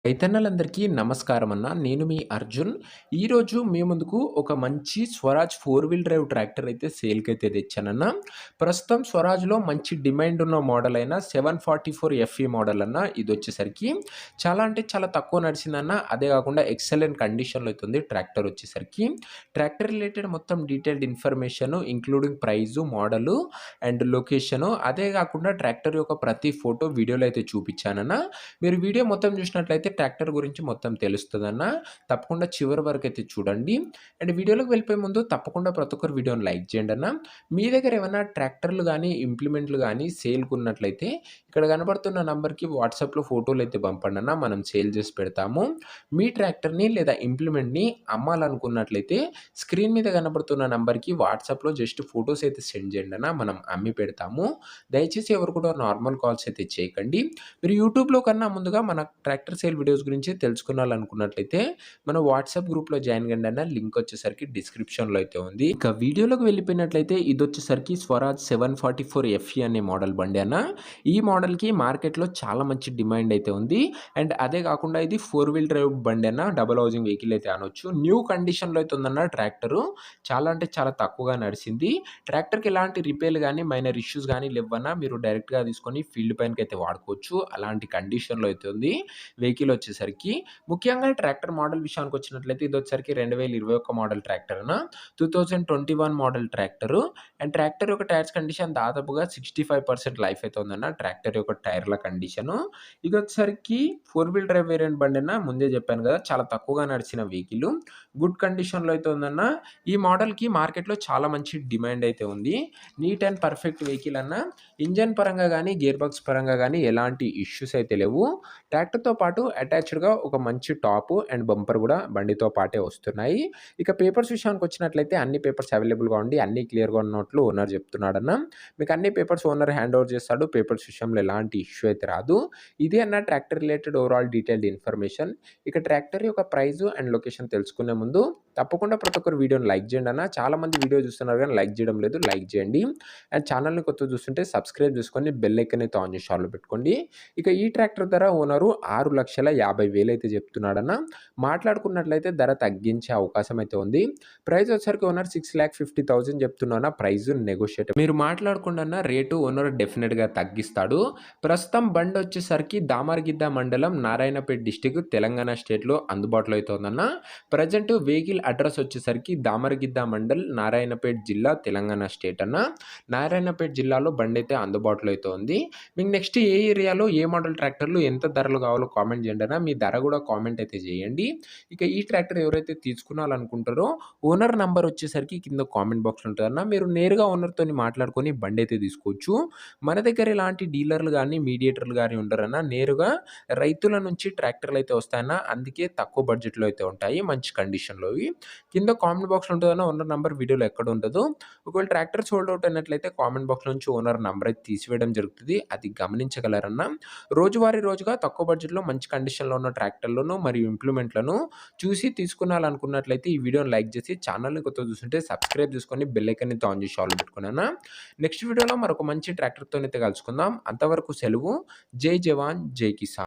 రైతన్నలందరికీ నమస్కారం అన్న. నేను మీ అర్జున్. ఈరోజు మీ ముందుకు ఒక మంచి స్వరాజ్ 4 వీల్ డ్రైవ్ ట్రాక్టర్ అయితే సేల్‌కైతే తెచ్చానన్న. ప్రస్తుతం స్వరాజ్‌లో మంచి డిమాండ్ ఉన్న మోడల్ అయిన 744 ఎఫ్ఈ మోడల్ అన్న. ఇదొచ్చేసరికి చాలా అంటే చాలా తక్కువ నడిచిందన్న. అదే కాకుండా ఎక్సలెంట్ కండిషన్‌లో అయితే ఉంది ట్రాక్టర్ వచ్చేసరికి. ట్రాక్టర్ రిలేటెడ్ మొత్తం detailed information including price, model and location అదే కాకుండా ట్రాక్టర్ యొక్క ప్రతి ఫోటో వీడియోలో అయితే చూపించానన్న. మీరు వీడియో మొత్తం చూసినట్లయితే ట్రాక్టర్ గురించి మొత్తం తెలుస్తదన్న. తప్పకుండా చివరి వరకైతే చూడండి. అండ్ వీడియోలోకి వెళ్ళిపోయే ముందు తప్పకుండా ప్రతి ఒక్కరు వీడియోని లైక్ చేయండన్న. మీ దగ్గర ఏమన్నా ట్రాక్టర్లు గానీ, ఇంప్లిమెంట్లు గానీ సేల్‌కున్నట్లయితే ఇక్కడ కనబడుతున్న నంబర్‌కి వాట్సాప్‌లో ఫోటోలైతే పంపండన్న. మనం సేల్ చేసి పెడతాము. మీ ట్రాక్టర్‌ని లేదా ఇంప్లిమెంట్‌ని అమ్మాలనుకున్నట్లయితే స్క్రీన్ మీద కనబడుతున్న నంబర్‌కి వాట్సాప్‌లో జస్ట్ ఫోటోస్ అయితే సెండ్ చేయండన్న. మనం అమ్మి పెడతాము. దయచేసి ఎవరు కూడా నార్మల్ కాల్స్ అయితే చేయకండి. మీరు యూట్యూబ్‌లో కన్నా ముందుగా మన ట్రాక్టర్ సేల్ వీడియోస్ గురించి తెలుసుకోవాలనుకున్నట్లయితే మన వాట్సాప్ గ్రూప్‌లో జాయిన్ కండి అన్న. లింక్ వచ్చేసరికి డిస్క్రిప్షన్‌లో అయితే ఉంది. ఇక వీడియోలోకి వెళ్ళిపోయినట్లయితే ఇదొచ్చేసరికి స్వరాజ్ 744 ఎఫ్ఈ అనే మోడల్ బండి అన్న. ఈ మోడల్‌కి మార్కెట్‌లో చాలా మంచి డిమాండ్ అయితే ఉంది. అండ్ అదే కాకుండా ఇది 4 వీల్ డ్రైవ్ బండి అన్న. డబుల్ హౌసింగ్ వెహికల్ అయితే అనొచ్చు. న్యూ కండిషన్‌లో అయితే ఉందన్న ట్రాక్టరు. చాలా అంటే చాలా తక్కువగా నడిసింది. ట్రాక్టర్‌కి ఎలాంటి రిపేర్లు గానీ, మైనర్ ఇష్యూస్ గానీ లెవ్వన్న. మీరు డైరెక్ట్‌గా తీసుకొని ఫీల్డ్ పైనకైతే వాడుకోవచ్చు. అలాంటి కండిషన్‌లో అయితే ఉంది వెహికల్ వచ్చేసరికి. ముఖ్యంగా ట్రాక్టర్ మోడల్ విషయానికొచ్చినట్లయితే ఇదొచ్చేసరికి 2021 మోడల్ ట్రాక్టర్ అన్న. 2021 మోడల్ ట్రాక్టరు. అండ్ ట్రాక్టర్ యొక్క టైర్స్ కండిషన్ దాదాపుగా 65% లైఫ్ అయితే ఉందన్న. ట్రాక్టర్ యొక్క టైర్ల కండిషను. ఇదొచ్చేసరికి 4 వీల్ డ్రైవ్ వేరియంట్ బండన్న. ముందే చెప్పాను కదా! చాలా తక్కువగా నడిచిన వెహికలు. గుడ్ కండిషన్‌లో అయితే ఉందన్న. ఈ మోడల్‌కి మార్కెట్‌లో చాలా మంచి డిమాండ్ అయితే ఉంది. నీట్ అండ్ పర్ఫెక్ట్ వెహికల్ అన్న. ఇంజిన్ పరంగా గానీ, గేర్ బాక్స్ పరంగా గానీ ఎలాంటి ఇష్యూస్ అయితే లేవు. ట్రాక్టర్‌తో పాటు అటాచ్డ్‌గా ఒక మంచి టాపు అండ్ బంపర్ గూడా బండితో పాటే వస్తున్నాయి. ఇక పేపర్స్ విషయానికొచ్చినట్లయితే అన్ని పేపర్స్ అవైలబుల్‌గా ఉండి అన్నీ క్లియర్‌గా ఉన్నట్లు ఓనర్ చెప్తున్నాడన్న. మీకు అన్ని పేపర్స్ ఓనర్ హ్యాండ్ ఓవర్ చేస్తాడు. పేపర్స్ విషయంలో ఎలాంటి ఇష్యూ అయితే రాదు. ఇదే అన్న tractor related overall detailed information. ఇక ట్రాక్టర్ యొక్క ప్రైజు అండ్ లొకేషన్ తెలుసుకునే ముందు తప్పకుండా ప్రతి ఒక్కరు వీడియోని లైక్ చేయండి అన్న. చాలామంది వీడియో చూస్తున్నారు గానీ లైక్ చేయడం లేదు. లైక్ చేయండి. అండ్ ఛానల్‌ని కొత్తగా చూస్తుంటే సబ్స్క్రైబ్ చేసుకొని బెల్ ఐకాన్ అయితే ఆన్ చేసి ఆల్‌లో పెట్టుకోండి. ఇక ఈ ట్రాక్టర్ ధర ఓనరు 6,50,000 అయితే చెప్తున్నాడన్న. మాట్లాడుకున్నట్లయితే ధర తగ్గించే అవకాశం అయితే ఉంది. ప్రైస్ వచ్చేసరికి ఓనర్ 6,50,000 చెప్తున్నాడన్న. ప్రైస్ నెగోషియేట్ మీరు మాట్లాడుకోండి అన్న. రేటు ఓనర్ డెఫినిట్‌గా తగ్గిస్తాడు. ప్రస్తుతం బండి వచ్చేసరికి దామరగిద్ద మండలం, నారాయణపేట్ డిస్ట్రిక్ట్, తెలంగాణ స్టేట్‌లో అందుబాటులో అయితే ఉందన్న. ప్రెజెంట్ వెహికల్ అడ్రెస్ వచ్చేసరికి దామరగిద్ద మండల్, నారాయణపేట్ జిల్లా, తెలంగాణ స్టేట్ అన్న. నారాయణపేట్ జిల్లాలో బండైతే అందుబాటులో అయితే ఉంది. మీకు నెక్స్ట్ ఏ ఏరియాలో ఏ మోడల్ ట్రాక్టర్లు ఎంత ధరలు కావాలో కామెంట్ చేయండి అన్న. మీ ధర కూడా కామెంట్ అయితే చేయండి. ఇక ఈ ట్రాక్టర్ ఎవరైతే తీసుకోవాలనుకుంటారో ఓనర్ నంబర్ వచ్చేసరికి కింద కామెంట్ బాక్స్‌లో ఉంటదన్న. మీరు నేరుగా ఓనర్‌తోని మాట్లాడుకొని బండైతే తీసుకోవచ్చు. మన దగ్గర ఇలాంటి డీలర్లు గానీ, మీడియేటర్లు గానీ ఉండరన్న. నేరుగా రైతుల నుంచి ట్రాక్టర్‌లయితే వస్తాయన్న. అందుకే తక్కువ బడ్జెట్‌లో అయితే ఉంటాయి. మంచి కండిషన్‌లోవి. కింద కామెంట్ బాక్స్‌లో ఉంటదన్న. ఓనర్ నంబర్ వీడియోలో ఎక్కడ ఉండదు. ఒకవేళ ట్రాక్టర్ సోల్డ్ అవుట్ అయినట్లయితే కామెంట్ బాక్స్‌లో నుంచి ఓనర్ నంబర్ అయితే తీసివేయడం జరుగుతది. అది గమనించగలరన్న. రోజుగా తక్కువ బడ్జెట్‌లో మంచి కండిషన్‌లో ఉన్న ట్రాక్టర్లను మరియు ఇంప్లిమెంట్లను చూసి తీసుకునాలనుకున్నట్లయితే ఈ వీడియోని లైక్ చేసి ఛానల్‌ని కొత్తగా చూస్తుంటే సబ్స్క్రైబ్ చేసుకొని బెల్ ఐకాన్ అయితే ఆన్ చేసి ఆల్‌లో పెట్టుకోండి అన్న. నెక్స్ట్ వీడియోలో మరొక మంచి ట్రాక్టర్‌తోనైతే కలుసుకుందాం. అంతవరకు సెలవు. జై జవాన్, జై కిసాన్.